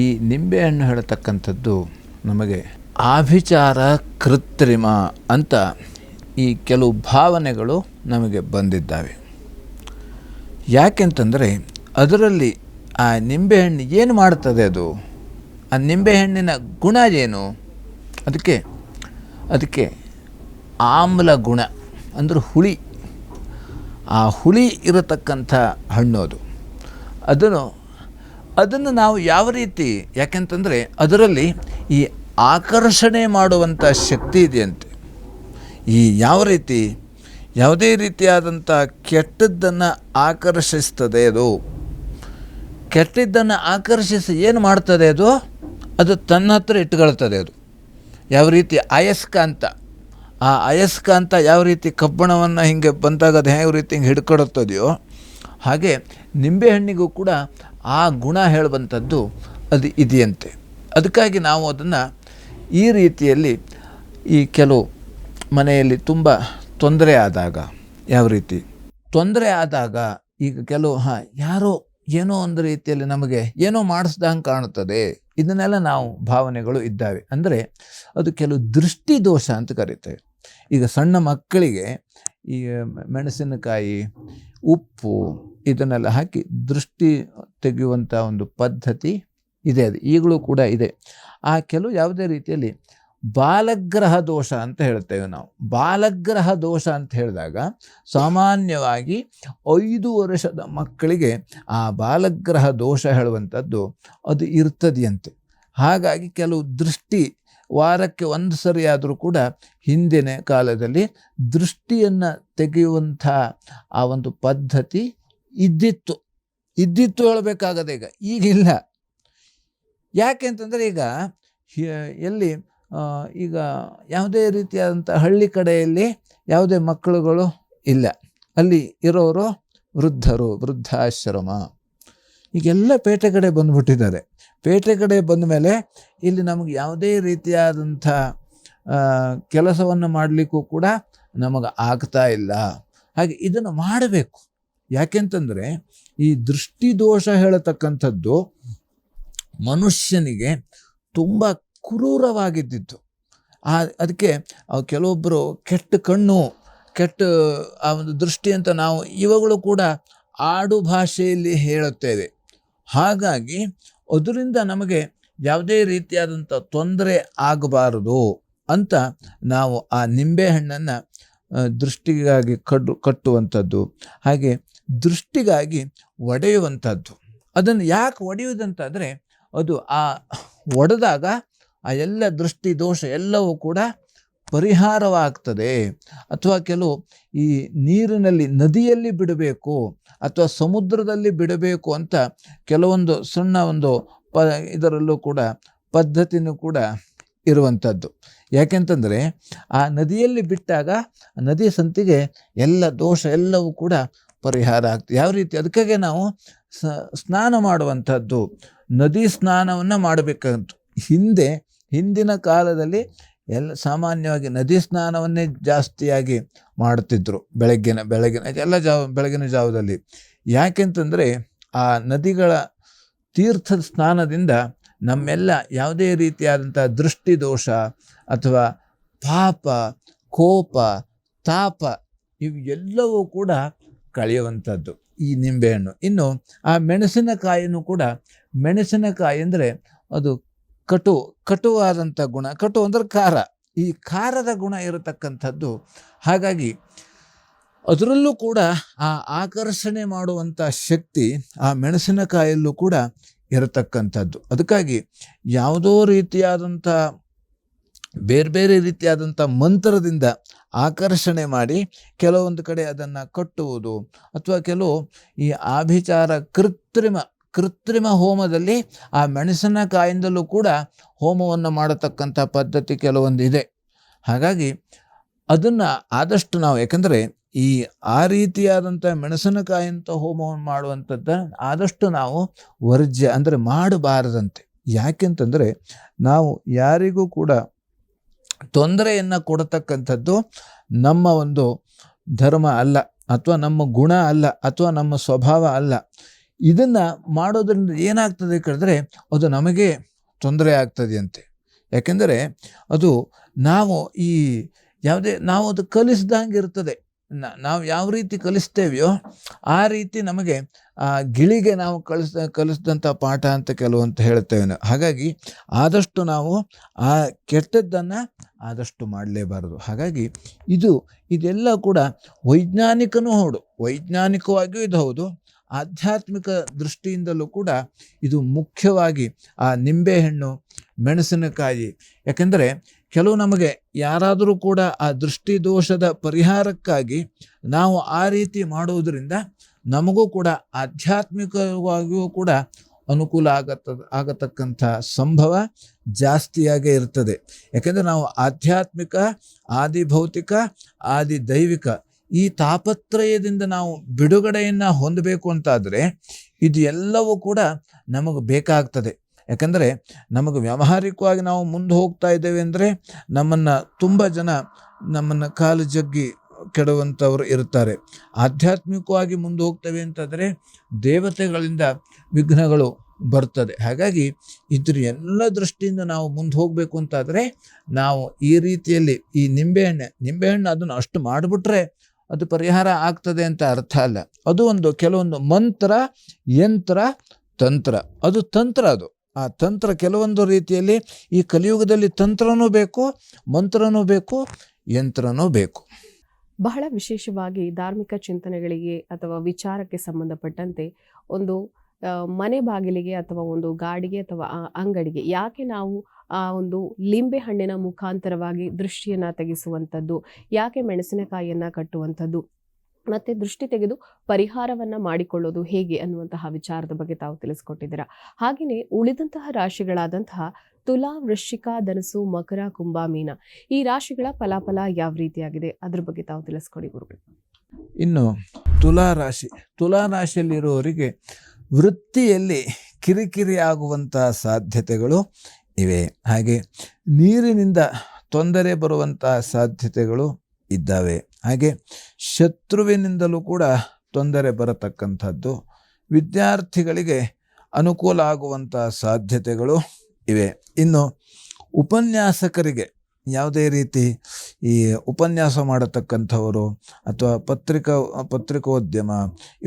ಈ ನಿಂಬೆಹಣ್ಣು ಹೇಳತಕ್ಕಂಥದ್ದು ನಮಗೆ ಆಭಿಚಾರ ಕೃತ್ರಿಮ ಅಂತ ಈ ಕೆಲವು ಭಾವನೆಗಳು ನಮಗೆ ಬಂದಿದ್ದಾವೆ. ಯಾಕೆಂತಂದರೆ ಅದರಲ್ಲಿ ಆ ನಿಂಬೆಹಣ್ಣು ಏನು ಮಾಡ್ತದೆ, ಅದು ಆ ನಿಂಬೆಹಣ್ಣಿನ ಗುಣ ಏನು, ಅದಕ್ಕೆ ಆಮ್ಲ ಗುಣ ಅಂದರೆ ಹುಳಿ, ಆ ಹುಳಿ ಇರತಕ್ಕಂಥ ಹಣ್ಣು ಅದನ್ನು ನಾವು ಯಾವ ರೀತಿ, ಯಾಕೆಂತಂದರೆ ಅದರಲ್ಲಿ ಈ ಆಕರ್ಷಣೆ ಮಾಡುವಂಥ ಶಕ್ತಿ ಇದೆಯಂತೆ. ಈ ಯಾವ ರೀತಿ ಯಾವುದೇ ರೀತಿಯಾದಂಥ ಕೆಟ್ಟದ್ದನ್ನು ಆಕರ್ಷಿಸ್ತದೆ, ಅದು ಕೆಟ್ಟದ್ದನ್ನು ಆಕರ್ಷಿಸಿ ಏನು ಮಾಡ್ತದೆ, ಅದು ತನ್ನ ಹತ್ರ ಇಟ್ಕೊಳ್ತದೆ. ಅದು ಯಾವ ರೀತಿ ಅಯಸ್ಕಾಂತ, ಆ ಅಯಸ್ಕಾಂತ ಯಾವ ರೀತಿ ಕಬ್ಬಣವನ್ನು ಹಿಂಗೆ ಬಂದಾಗ ಅದು ಯಾವ ರೀತಿ ಹಿಂಗೆ ಹಿಡ್ಕೊಡುತ್ತದೆಯೋ ಹಾಗೆ ನಿಂಬೆಹಣ್ಣಿಗೂ ಕೂಡ ಆ ಗುಣ ಹೇಳುವಂಥದ್ದು ಅದು ಇದೆಯಂತೆ. ಅದಕ್ಕಾಗಿ ನಾವು ಅದನ್ನು ಈ ರೀತಿಯಲ್ಲಿ ಈ ಕೆಲವು ಮನೆಯಲ್ಲಿ ತುಂಬ ತೊಂದರೆ ಆದಾಗ, ಯಾವ ರೀತಿ ತೊಂದರೆ ಆದಾಗ ಈಗ ಕೆಲವು ಯಾರೋ ಏನೋ ಒಂದು ರೀತಿಯಲ್ಲಿ ನಮಗೆ ಏನೋ ಮಾಡಿಸ್ದಂಗೆ ಕಾಣುತ್ತದೆ, ಇದನ್ನೆಲ್ಲ ನಾವು ಭಾವನೆಗಳು ಇದ್ದಾವೆ. ಅಂದರೆ ಅದು ಕೆಲವು ದೃಷ್ಟಿ ದೋಷ ಅಂತ ಕರೀತೇವೆ. ಈಗ ಸಣ್ಣ ಮಕ್ಕಳಿಗೆ ಈ ಮೆಣಸಿನಕಾಯಿ, ಉಪ್ಪು ಇದನ್ನೆಲ್ಲ ಹಾಕಿ ದೃಷ್ಟಿ ತೆಗೆಯುವಂಥ ಒಂದು ಪದ್ಧತಿ ಇದೆ, ಅದು ಈಗಲೂ ಕೂಡ ಇದೆ. ಆ ಕೆಲವು ಯಾವುದೇ ರೀತಿಯಲ್ಲಿ ಬಾಲಗ್ರಹ ದೋಷ ಅಂತ ಹೇಳ್ತೇವೆ ನಾವು. ಬಾಲಗ್ರಹ ದೋಷ ಅಂತ ಹೇಳಿದಾಗ ಸಾಮಾನ್ಯವಾಗಿ 5 ವರ್ಷದ ಮಕ್ಕಳಿಗೆ ಆ ಬಾಲಗ್ರಹ ದೋಷ ಹೇಳುವಂಥದ್ದು ಅದು ಇರ್ತದೆಯಂತೆ. ಹಾಗಾಗಿ ಕೆಲವು ದೃಷ್ಟಿ ವಾರಕ್ಕೆ 1 ಸರಿಯಾದರೂ ಕೂಡ ಹಿಂದಿನ ಕಾಲದಲ್ಲಿ ದೃಷ್ಟಿಯನ್ನು ತೆಗೆಯುವಂಥ ಆ ಒಂದು ಪದ್ಧತಿ ಇದ್ದಿತ್ತು ಹೇಳಬೇಕಾಗದೆ, ಈಗಿಲ್ಲ. ಯಾಕೆ ಅಂತಂದರೆ ಈಗ ಎಲ್ಲಿ ಈಗ ಯಾವುದೇ ರೀತಿಯಾದಂಥ ಹಳ್ಳಿ ಕಡೆಯಲ್ಲಿ ಯಾವುದೇ ಮಕ್ಕಳುಗಳು ಇಲ್ಲ, ಅಲ್ಲಿ ಇರೋರು ವೃದ್ಧರು, ವೃದ್ಧಾಶ್ರಮ, ಈಗೆಲ್ಲ ಪೇಟೆ ಕಡೆ ಬಂದುಬಿಟ್ಟಿದ್ದಾರೆ. ಪೇಟೆ ಕಡೆ ಬಂದ ಮೇಲೆ ಇಲ್ಲಿ ನಮಗೆ ಯಾವುದೇ ರೀತಿಯಾದಂಥ ಕೆಲಸವನ್ನು ಮಾಡಲಿಕ್ಕೂ ಕೂಡ ನಮಗೆ ಆಗ್ತಾ ಇಲ್ಲ. ಹಾಗೆ ಇದನ್ನು ಮಾಡಬೇಕು. ಯಾಕೆಂತಂದರೆ ಈ ದೃಷ್ಟಿದೋಷ ಹೇಳತಕ್ಕಂಥದ್ದು ಮನುಷ್ಯನಿಗೆ ತುಂಬ ಕ್ರೂರವಾಗಿದ್ದಿತ್ತು. ಅದಕ್ಕೆ ಕೆಲವೊಬ್ಬರು ಕೆಟ್ಟ ಕಣ್ಣು, ಕೆಟ್ಟ ಆ ಒಂದು ದೃಷ್ಟಿ ಅಂತ ನಾವು ಇವಾಗಲೂ ಕೂಡ ಆಡು ಭಾಷೆಯಲ್ಲಿ ಹೇಳುತ್ತೇವೆ. ಹಾಗಾಗಿ ಅದರಿಂದ ನಮಗೆ ಯಾವುದೇ ರೀತಿಯಾದಂಥ ತೊಂದರೆ ಆಗಬಾರದು ಅಂತ ನಾವು ಆ ನಿಂಬೆಹಣ್ಣನ್ನು ದೃಷ್ಟಿಗಾಗಿ ಕಟ್ಟುವಂಥದ್ದು, ಹಾಗೆ ದೃಷ್ಟಿಗಾಗಿ ಒಡೆಯುವಂಥದ್ದು. ಅದನ್ನು ಯಾಕೆ ಒಡೆಯುವುದಂತಾದರೆ ಅದು ಆ ಒಡೆದಾಗ ಆ ಎಲ್ಲ ದೃಷ್ಟಿ ದೋಷ ಎಲ್ಲವೂ ಕೂಡ ಪರಿಹಾರವಾಗ್ತದೆ. ಅಥವಾ ಕೆಲವು ಈ ನೀರಿನಲ್ಲಿ ನದಿಯಲ್ಲಿ ಬಿಡಬೇಕು ಅಥವಾ ಸಮುದ್ರದಲ್ಲಿ ಬಿಡಬೇಕು ಅಂತ ಕೆಲವೊಂದು ಸಣ್ಣ ಒಂದು ಇದರಲ್ಲೂ ಕೂಡ ಪದ್ಧತಿನೂ ಕೂಡ ಇರುವಂಥದ್ದು. ಯಾಕೆಂತಂದರೆ ಆ ನದಿಯಲ್ಲಿ ಬಿಟ್ಟಾಗ ನದಿ ಸಂತಿಗೆ ಎಲ್ಲ ದೋಷ ಎಲ್ಲವೂ ಕೂಡ ಪರಿಹಾರ ಆಗ್ತದೆ. ಯಾವ ರೀತಿ? ಅದಕ್ಕಾಗಿ ನಾವು ಸ್ನಾನ ಮಾಡುವಂಥದ್ದು, ನದಿ ಸ್ನಾನವನ್ನು ಮಾಡಬೇಕಂತ. ಹಿಂದಿನ ಕಾಲದಲ್ಲಿ ಸಾಮಾನ್ಯವಾಗಿ ನದಿ ಸ್ನಾನವನ್ನೇ ಜಾಸ್ತಿಯಾಗಿ ಮಾಡ್ತಿದ್ರು ಬೆಳಗಿನ ಬೆಳಗಿನ ಜಾವದಲ್ಲಿ. ಯಾಕೆಂತಂದರೆ ಆ ನದಿಗಳ ತೀರ್ಥದ ಸ್ನಾನದಿಂದ ನಮ್ಮೆಲ್ಲ ಯಾವುದೇ ರೀತಿಯಾದಂಥ ದೃಷ್ಟಿದೋಷ ಅಥವಾ ಪಾಪ, ಕೋಪ, ತಾಪ ಇವು ಎಲ್ಲವೂ ಕೂಡ ಕಳೆಯುವಂಥದ್ದು ಈ ನಿಂಬೆಹಣ್ಣು. ಇನ್ನು ಆ ಮೆಣಸಿನಕಾಯಿನೂ ಕೂಡ, ಮೆಣಸಿನಕಾಯಿ ಅಂದರೆ ಅದು ಕಟುವಾದಂಥ ಗುಣ. ಕಟು ಅಂದರೆ ಖಾರ, ಈ ಖಾರದ ಗುಣ ಇರತಕ್ಕಂಥದ್ದು. ಹಾಗಾಗಿ ಅದರಲ್ಲೂ ಕೂಡ ಆ ಆಕರ್ಷಣೆ ಮಾಡುವಂಥ ಶಕ್ತಿ ಆ ಮೆಣಸಿನಕಾಯಲ್ಲೂ ಕೂಡ ಇರತಕ್ಕಂಥದ್ದು. ಅದಕ್ಕಾಗಿ ಯಾವುದೋ ರೀತಿಯಾದಂಥ ಬೇರೆ ರೀತಿಯಾದಂಥ ಮಂತ್ರದಿಂದ ಆಕರ್ಷಣೆ ಮಾಡಿ ಕೆಲವೊಂದು ಕಡೆ ಅದನ್ನು ಕಟ್ಟುವುದು, ಅಥವಾ ಕೆಲವು ಈ ಆಭಿಚಾರ ಕೃತ್ರಿಮ ಹೋಮದಲ್ಲಿ ಆ ಮೆಣಸಿನಕಾಯಿಂದಲೂ ಕೂಡ ಹೋಮವನ್ನು ಮಾಡತಕ್ಕಂಥ ಪದ್ಧತಿ ಕೆಲವೊಂದು ಇದೆ. ಹಾಗಾಗಿ ಅದನ್ನು ಆದಷ್ಟು ನಾವು, ಯಾಕಂದರೆ ಈ ಆ ರೀತಿಯಾದಂಥ ಮೆಣಸಿನಕಾಯಿಯಂಥ ಹೋಮವನ್ನು ಮಾಡುವಂಥದ್ದು ಆದಷ್ಟು ನಾವು ವರ್ಜ್ಯ ಅಂದರೆ ಮಾಡಬಾರದಂತೆ. ಯಾಕೆಂತಂದರೆ ನಾವು ಯಾರಿಗೂ ಕೂಡ ತೊಂದರೆಯನ್ನು ಕೊಡತಕ್ಕಂಥದ್ದು ನಮ್ಮ ಒಂದು ಧರ್ಮ ಅಲ್ಲ, ಅಥವಾ ನಮ್ಮ ಗುಣ ಅಲ್ಲ, ಅಥವಾ ನಮ್ಮ ಸ್ವಭಾವ ಅಲ್ಲ. ಇದನ್ನು ಮಾಡೋದ್ರಿಂದ ಏನಾಗ್ತದೆ ಕೇಳಿದ್ರೆ ಅದು ನಮಗೆ ತೊಂದರೆ ಆಗ್ತದೆ ಅಂತೆ. ಯಾಕೆಂದರೆ ಅದು ನಾವು ನಾವು ಅದು ಕಲಿಸ್ದಂಗೆ ಇರ್ತದೆ. ನಾವು ಯಾವ ರೀತಿ ಕಲಿಸ್ತೇವೆಯೋ ಆ ರೀತಿ ನಮಗೆ ಆ ಗಿಳಿಗೆ ನಾವು ಕಲಿಸಿದಂಥ ಪಾಠ ಅಂತ ಕೆಲವಂತ ಹೇಳ್ತೇವೆ ನಾವು. ಹಾಗಾಗಿ ಆದಷ್ಟು ನಾವು ಆ ಕೆಟ್ಟದ್ದನ್ನು ಆದಷ್ಟು ಮಾಡಲೇಬಾರದು. ಹಾಗಾಗಿ ಇದೆಲ್ಲ ಕೂಡ ವೈಜ್ಞಾನಿಕವಾಗಿಯೂ ಇದು ಹೌದು, ಆಧ್ಯಾತ್ಮಿಕ ದೃಷ್ಟಿಯಿಂದಲೂ ಕೂಡ ಇದು ಮುಖ್ಯವಾಗಿ ಆ ನಿಂಬೆಹಣ್ಣು, ಮೆಣಸಿನಕಾಯಿ. ಯಾಕೆಂದರೆ ಕೆಲವು ನಮಗೆ ಯಾರಾದರೂ ಕೂಡ ಆ ದೃಷ್ಟಿ ದೋಷದ ಪರಿಹಾರಕ್ಕಾಗಿ ನಾವು ಆ ರೀತಿ ಮಾಡುವುದರಿಂದ ನಮಗೂ ಕೂಡ ಆಧ್ಯಾತ್ಮಿಕವಾಗಿಯೂ ಕೂಡ ಅನುಕೂಲ ಆಗತಕ್ಕಂಥ ಸಂಭವ ಜಾಸ್ತಿಯಾಗೇ ಇರ್ತದೆ. ಯಾಕೆಂದರೆ ನಾವು ಆಧ್ಯಾತ್ಮಿಕ, ಆದಿ ಭೌತಿಕ, ಆದಿ ದೈವಿಕ ಈ ತಾಪತ್ರಯದಿಂದ ನಾವು ಬಿಡುಗಡೆಯನ್ನು ಹೊಂದಬೇಕು ಅಂತಾದರೆ ಇದು ಎಲ್ಲವೂ ಕೂಡ ನಮಗೆ ಬೇಕಾಗ್ತದೆ. ಯಾಕಂದರೆ ನಮಗೆ ವ್ಯಾವಹಾರಿಕವಾಗಿ ನಾವು ಮುಂದೆ ಹೋಗ್ತಾ ಇದ್ದೇವೆ ಅಂದರೆ ತುಂಬ ಜನ ನಮ್ಮನ್ನು ಕಾಲು ಜಗ್ಗಿ ಕೆಡುವಂಥವ್ರು ಇರ್ತಾರೆ. ಆಧ್ಯಾತ್ಮಿಕವಾಗಿ ಮುಂದೆ ಹೋಗ್ತೇವೆ ಅಂತಂದರೆ ದೇವತೆಗಳಿಂದ ವಿಘ್ನಗಳು ಬರ್ತದೆ. ಹಾಗಾಗಿ ಇದ್ರ ಎಲ್ಲ ದೃಷ್ಟಿಯಿಂದ ನಾವು ಮುಂದೆ ಹೋಗಬೇಕು ಅಂತಾದರೆ ನಾವು ಈ ರೀತಿಯಲ್ಲಿ ಈ ನಿಂಬೆಹಣ್ಣು ಅದನ್ನು ಅಷ್ಟು ಮಾಡಿಬಿಟ್ರೆ ಅದು ಪರಿಹಾರ ಆಗ್ತದೆ ಅಂತ ಅರ್ಥ ಅಲ್ಲ. ಅದು ಕೆಲವೊಂದು ಮಂತ್ರ, ಯಂತ್ರ, ತಂತ್ರ. ಅದು ತಂತ್ರ. ಅದು ಆ ತಂತ್ರ ಕೆಲವೊಂದು ರೀತಿಯಲ್ಲಿ ಈ ಕಲಿಯುಗದಲ್ಲಿ ತಂತ್ರನೂ ಬೇಕು, ಮಂತ್ರನೂ ಬೇಕು, ಯಂತ್ರನೂ ಬೇಕು. ಬಹಳ ವಿಶೇಷವಾಗಿ ಧಾರ್ಮಿಕ ಚಿಂತನೆಗಳಿಗೆ ಅಥವಾ ವಿಚಾರಕ್ಕೆ ಸಂಬಂಧಪಟ್ಟಂತೆ ಒಂದು ಮನೆ ಬಾಗಿಲಿಗೆ ಅಥವಾ ಒಂದು ಗಾಡಿಗೆ ಅಥವಾ ಅಂಗಡಿಗೆ ಯಾಕೆ ನಾವು ಆ ಒಂದು ಲಿಂಬೆ ಹಣ್ಣಿನ ಮುಖಾಂತರವಾಗಿ ದೃಷ್ಟಿಯನ್ನು ತೆಗೆಸುವಂಥದ್ದು, ಯಾಕೆ ಮೆಣಸಿನಕಾಯಿಯನ್ನು ಕಟ್ಟುವಂಥದ್ದು, ಮತ್ತೆ ದೃಷ್ಟಿ ತೆಗೆದು ಪರಿಹಾರವನ್ನು ಮಾಡಿಕೊಳ್ಳೋದು ಹೇಗೆ ಅನ್ನುವಂತಹ ವಿಚಾರದ ಬಗ್ಗೆ ತಾವು ತಿಳಿಸ್ಕೊಟ್ಟಿದ್ದೀರಾ. ಹಾಗೆಯೇ ಉಳಿದಂತಹ ರಾಶಿಗಳಾದಂತಹ ತುಲಾ, ವೃಶ್ಚಿಕ, ಧನಸು, ಮಕರ, ಕುಂಭ, ಮೀನ ಈ ರಾಶಿಗಳ ಫಲಾಫಲ ಯಾವ ರೀತಿಯಾಗಿದೆ ಅದ್ರ ಬಗ್ಗೆ ತಾವು ತಿಳಿಸ್ಕೊಡಿ ಗುರುಗಳು. ಇನ್ನು ತುಲಾ ರಾಶಿಯಲ್ಲಿರುವವರಿಗೆ ವೃತ್ತಿಯಲ್ಲಿ ಕಿರಿಕಿರಿ ಆಗುವಂಥ ಸಾಧ್ಯತೆಗಳು ಇವೆ. ಹಾಗೆ ನೀರಿನಿಂದ ತೊಂದರೆ ಬರುವಂಥ ಸಾಧ್ಯತೆಗಳು ಇದ್ದಾವೆ. ಹಾಗೆ ಶತ್ರುವಿನಿಂದಲೂ ಕೂಡ ತೊಂದರೆ ಬರತಕ್ಕಂಥದ್ದು, ವಿದ್ಯಾರ್ಥಿಗಳಿಗೆ ಅನುಕೂಲ ಆಗುವಂಥ ಸಾಧ್ಯತೆಗಳು ಇವೆ. ಇನ್ನು ಉಪನ್ಯಾಸಕರಿಗೆ ಯಾವುದೇ ರೀತಿ ಈ ಉಪನ್ಯಾಸ ಮಾಡತಕ್ಕಂಥವರು ಅಥವಾ ಪತ್ರಿಕೋದ್ಯಮ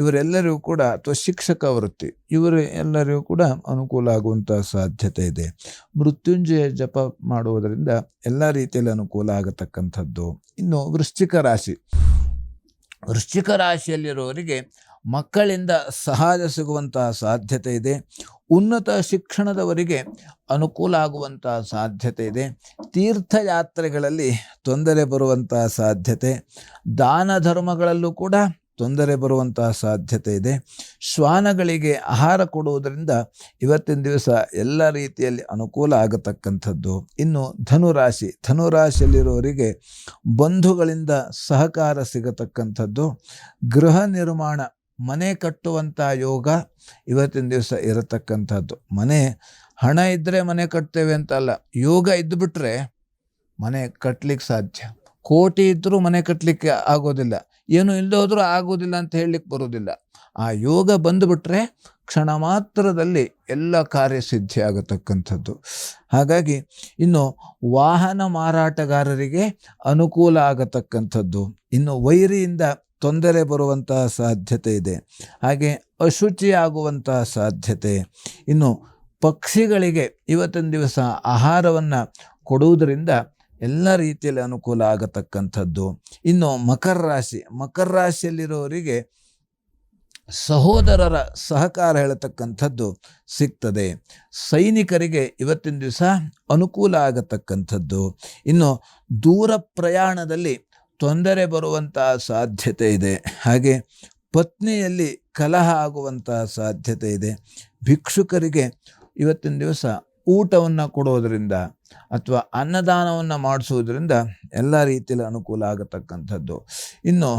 ಇವರೆಲ್ಲರಿಗೂ ಕೂಡ, ಅಥವಾ ಶಿಕ್ಷಕ ವೃತ್ತಿ ಇವರು ಎಲ್ಲರಿಗೂ ಕೂಡ ಅನುಕೂಲ ಆಗುವಂಥ ಸಾಧ್ಯತೆ ಇದೆ. ಮೃತ್ಯುಂಜಯ ಜಪ ಮಾಡುವುದರಿಂದ ಎಲ್ಲ ರೀತಿಯಲ್ಲಿ ಅನುಕೂಲ ಆಗತಕ್ಕಂಥದ್ದು. ಇನ್ನು ವೃಶ್ಚಿಕ ರಾಶಿಯಲ್ಲಿರುವವರಿಗೆ ಮಕ್ಕಳಿಂದ ಸಹಾಯ ಸಿಗುವಂತಹ ಸಾಧ್ಯತೆ ಇದೆ. ಉನ್ನತ ಶಿಕ್ಷಣದವರಿಗೆ ಅನುಕೂಲ ಆಗುವಂತಹ ಸಾಧ್ಯತೆ ಇದೆ. ತೀರ್ಥಯಾತ್ರೆಗಳಲ್ಲಿ ತೊಂದರೆ ಬರುವಂತಹ ಸಾಧ್ಯತೆ, ದಾನ ಧರ್ಮಗಳಲ್ಲೂ ಕೂಡ ತೊಂದರೆ ಬರುವಂತಹ ಸಾಧ್ಯತೆ ಇದೆ. ಶ್ವಾನಗಳಿಗೆ ಆಹಾರ ಕೊಡುವುದರಿಂದ ಇವತ್ತಿನ ದಿವಸ ಎಲ್ಲ ರೀತಿಯಲ್ಲಿ ಅನುಕೂಲ ಆಗತಕ್ಕಂಥದ್ದು. ಇನ್ನು ಧನುರಾಶಿಯಲ್ಲಿರುವವರಿಗೆ ಬಂಧುಗಳಿಂದ ಸಹಕಾರ ಸಿಗತಕ್ಕಂಥದ್ದು. ಗೃಹ ನಿರ್ಮಾಣ, ಮನೆ ಕಟ್ಟುವಂಥ ಯೋಗ ಇವತ್ತಿನ ದಿವಸ ಇರತಕ್ಕಂಥದ್ದು. ಹಣ ಇದ್ದರೆ ಮನೆ ಕಟ್ತೇವೆ ಅಂತಲ್ಲ, ಯೋಗ ಇದ್ದುಬಿಟ್ರೆ ಮನೆ ಕಟ್ಟಲಿಕ್ಕೆ ಸಾಧ್ಯ. ಕೋಟಿ ಇದ್ದರೂ ಮನೆ ಕಟ್ಟಲಿಕ್ಕೆ ಆಗೋದಿಲ್ಲ, ಏನು ಇಲ್ಲದೆ ಹೋದರೂ ಆಗೋದಿಲ್ಲ ಅಂತ ಹೇಳಲಿಕ್ಕೆ ಬರೋದಿಲ್ಲ. ಆ ಯೋಗ ಬಂದುಬಿಟ್ರೆ ಕ್ಷಣ ಮಾತ್ರದಲ್ಲಿ ಎಲ್ಲ ಕಾರ್ಯಸಿದ್ಧಿ ಆಗತಕ್ಕಂಥದ್ದು. ಹಾಗಾಗಿ ಇನ್ನು ವಾಹನ ಮಾರಾಟಗಾರರಿಗೆ ಅನುಕೂಲ ಆಗತಕ್ಕಂಥದ್ದು. ಇನ್ನು ವೈರಿಯಿಂದ ತೊಂದರೆ ಬರುವಂತಹ ಸಾಧ್ಯತೆ ಇದೆ. ಹಾಗೆ ಅಶುಚಿ ಆಗುವಂತಹ ಸಾಧ್ಯತೆ. ಇನ್ನು ಪಕ್ಷಿಗಳಿಗೆ ಇವತ್ತಿನ ದಿವಸ ಆಹಾರವನ್ನು ಕೊಡುವುದರಿಂದ ಎಲ್ಲ ರೀತಿಯಲ್ಲಿ ಅನುಕೂಲ ಆಗತಕ್ಕಂಥದ್ದು. ಇನ್ನು ಮಕರ ರಾಶಿಯಲ್ಲಿರುವವರಿಗೆ ಸಹೋದರರ ಸಹಕಾರ ಹೇಳತಕ್ಕಂಥದ್ದು ಸಿಗ್ತದೆ. ಸೈನಿಕರಿಗೆ ಇವತ್ತಿನ ದಿವಸ ಅನುಕೂಲ ಆಗತಕ್ಕಂಥದ್ದು. ಇನ್ನು ದೂರ ಪ್ರಯಾಣದಲ್ಲಿ ತೊಂದರೆ ಬರುವಂತಹ ಸಾಧ್ಯತೆ ಇದೆ. ಹಾಗೆ ಪತ್ನಿಯಲ್ಲಿ ಕಲಹ ಆಗುವಂತಹ ಸಾಧ್ಯತೆ ಇದೆ. ಭಿಕ್ಷುಕರಿಗೆ ಇವತ್ತಿನ ದಿವಸ ಊಟವನ್ನು ಕೊಡೋದರಿಂದ ಅಥವಾ ಅನ್ನದಾನವನ್ನು ಮಾಡಿಸೋದ್ರಿಂದ ಎಲ್ಲ ರೀತಿಯಲ್ಲಿ ಅನುಕೂಲ ಆಗತಕ್ಕಂಥದ್ದು. ಇನ್ನು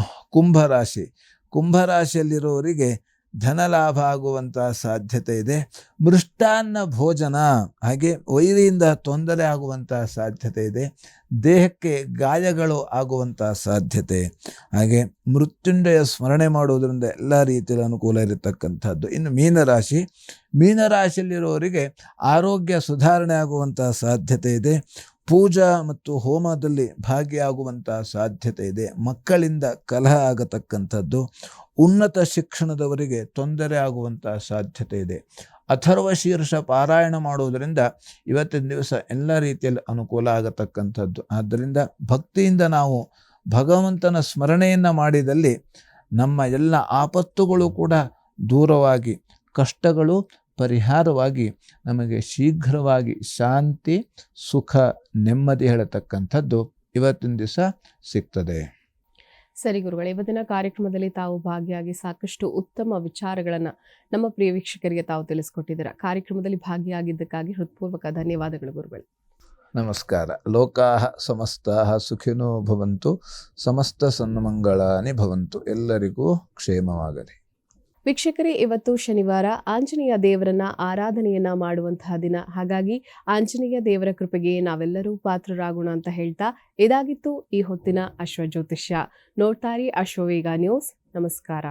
ಕುಂಭರಾಶಿಯಲ್ಲಿರುವವರಿಗೆ ಧನಲಾಭ ಆಗುವಂತಹ ಸಾಧ್ಯತೆ ಇದೆ. ಮೃಷ್ಟಾನ್ನ ಭೋಜನ, ಹಾಗೆ ವೈರಿಯಿಂದ ತೊಂದರೆ ಆಗುವಂತಹ ಸಾಧ್ಯತೆ ಇದೆ. ದೇಹಕ್ಕೆ ಗಾಯಗಳು ಆಗುವಂತಹ ಸಾಧ್ಯತೆ. ಹಾಗೆ ಮೃತ್ಯುಂಜಯ ಸ್ಮರಣೆ ಮಾಡುವುದರಿಂದ ಎಲ್ಲ ರೀತಿಯಲ್ಲಿ ಅನುಕೂಲ ಇರತಕ್ಕಂಥದ್ದು. ಇನ್ನು ಮೀನರಾಶಿಯಲ್ಲಿರುವವರಿಗೆ ಆರೋಗ್ಯ ಸುಧಾರಣೆ ಆಗುವಂತಹ ಸಾಧ್ಯತೆ ಇದೆ. ಪೂಜಾ ಮತ್ತು ಹೋಮದಲ್ಲಿ ಭಾಗಿಯಾಗುವಂತಹ ಸಾಧ್ಯತೆ ಇದೆ. ಮಕ್ಕಳಿಂದ ಕಲಹ ಆಗತಕ್ಕಂಥದ್ದು. ಉನ್ನತ ಶಿಕ್ಷಣದವರಿಗೆ ತೊಂದರೆ ಆಗುವಂತಹ ಸಾಧ್ಯತೆ ಇದೆ. ಅಥರ್ವ ಶೀರ್ಷ ಪಾರಾಯಣ ಮಾಡುವುದರಿಂದ ಇವತ್ತಿನ ದಿವಸ ಎಲ್ಲ ರೀತಿಯಲ್ಲಿ ಅನುಕೂಲ ಆಗತಕ್ಕಂಥದ್ದು. ಆದ್ದರಿಂದ ಭಕ್ತಿಯಿಂದ ನಾವು ಭಗವಂತನ ಸ್ಮರಣೆಯನ್ನು ಮಾಡಿದಲ್ಲಿ ನಮ್ಮ ಎಲ್ಲ ಆಪತ್ತುಗಳು ಕೂಡ ದೂರವಾಗಿ, ಕಷ್ಟಗಳು ಪರಿಹಾರವಾಗಿ ನಮಗೆ ಶೀಘ್ರವಾಗಿ ಶಾಂತಿ, ಸುಖ, ನೆಮ್ಮದಿ ಹೇಳತಕ್ಕಂಥದ್ದು ಇವತ್ತಿನ ದಿವಸ ಸಿಗ್ತದೆ. ಸರಿ ಗುರುಗಳೇ, ಇವತ್ತಿನ ಕಾರ್ಯಕ್ರಮದಲ್ಲಿ ತಾವು ಭಾಗಿಯಾಗಿ ಸಾಕಷ್ಟು ಉತ್ತಮ ವಿಚಾರಗಳನ್ನು ನಮ್ಮ ಪ್ರಿಯ ವೀಕ್ಷಕರಿಗೆ ತಾವು ತಿಳಿಸ್ಕೊಟ್ಟಿದ್ದೀರಾ. ಕಾರ್ಯಕ್ರಮದಲ್ಲಿ ಭಾಗಿಯಾಗಿದ್ದಕ್ಕಾಗಿ ಹೃತ್ಪೂರ್ವಕ ಧನ್ಯವಾದಗಳು ಗುರುಗಳು. ನಮಸ್ಕಾರ. ಲೋಕಾಃ ಸಮಸ್ತಾಃ ಸುಖಿನೋ ಭವಂತು, ಸಮಸ್ತ ಸನ್ಮಂಗಳಾನಿ ಭವಂತು. ಎಲ್ಲರಿಗೂ ಕ್ಷೇಮವಾಗಲಿ. ವೀಕ್ಷಕರೇ, ಇವತ್ತು ಶನಿವಾರ ಆಂಜನೇಯ ದೇವರನ್ನ ಆರಾಧನೆಯನ್ನ ಮಾಡುವಂತಹ ದಿನ. ಹಾಗಾಗಿ ಆಂಜನೇಯ ದೇವರ ಕೃಪೆಗೆ ನಾವೆಲ್ಲರೂ ಪಾತ್ರರಾಗೋಣ ಅಂತ ಹೇಳ್ತಾ ಇದಾಗಿತ್ತು ಈ ಹೊತ್ತಿನ ಅಶ್ವಜ್ಯೋತಿಷ್ಯ. ನೋಡ್ತಾರಿ ಅಶ್ವವೇಗ ನ್ಯೂಸ್. ನಮಸ್ಕಾರ.